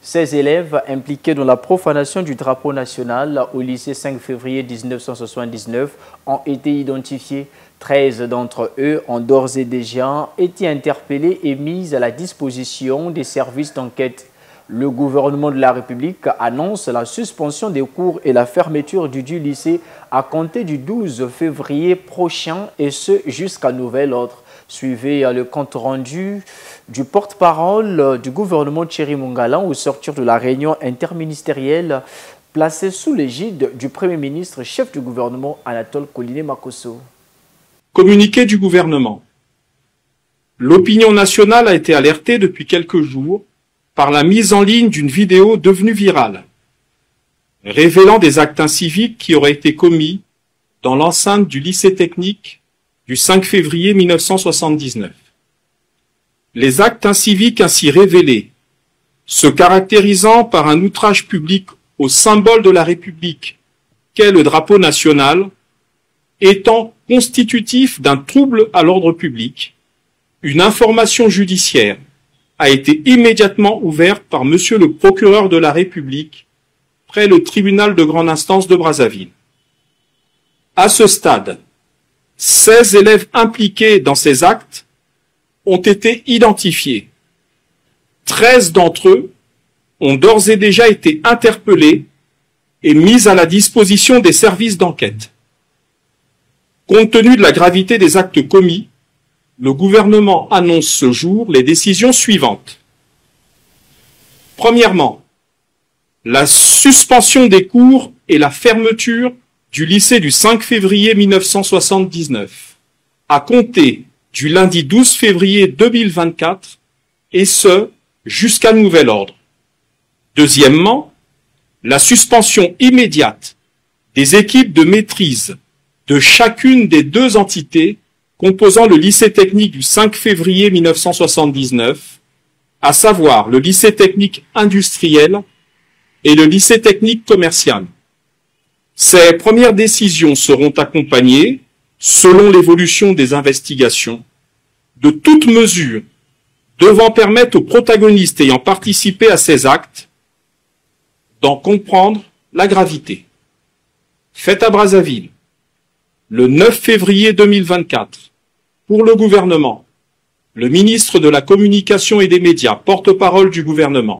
16 élèves impliqués dans la profanation du drapeau national au lycée 5 février 1979 ont été identifiés. 13 d'entre eux ont d'ores et déjà été interpellés et mis à la disposition des services d'enquête. Le gouvernement de la République annonce la suspension des cours et la fermeture du lycée à compter du 12 février prochain et ce jusqu'à nouvel ordre. Suivez le compte rendu du porte-parole du gouvernement Thierry Mongala au sortir de la réunion interministérielle placée sous l'égide du Premier ministre, chef du gouvernement Anatole Collinet Makosso. Communiqué du gouvernement. L'opinion nationale a été alertée depuis quelques jours par la mise en ligne d'une vidéo devenue virale, révélant des actes inciviques qui auraient été commis dans l'enceinte du lycée technique du 5 février 1979. Les actes inciviques ainsi révélés, se caractérisant par un outrage public au symbole de la République qu'est le drapeau national, étant constitutifs d'un trouble à l'ordre public, une information judiciaire a été immédiatement ouverte par Monsieur le procureur de la République près le tribunal de grande instance de Brazzaville. À ce stade, 16 élèves impliqués dans ces actes ont été identifiés. 13 d'entre eux ont d'ores et déjà été interpellés et mis à la disposition des services d'enquête. Compte tenu de la gravité des actes commis, le gouvernement annonce ce jour les décisions suivantes. Premièrement, la suspension des cours et la fermeture du lycée du 5 février 1979, à compter du lundi 12 février 2024, et ce, jusqu'à nouvel ordre. Deuxièmement, la suspension immédiate des équipes de maîtrise de chacune des deux entités composant le lycée technique du 5 février 1979, à savoir le lycée technique industriel et le lycée technique commercial. Ces premières décisions seront accompagnées, selon l'évolution des investigations, de toutes mesures devant permettre aux protagonistes ayant participé à ces actes d'en comprendre la gravité. Fait à Brazzaville, le 9 février 2024, pour le gouvernement, le ministre de la Communication et des Médias, porte-parole du gouvernement,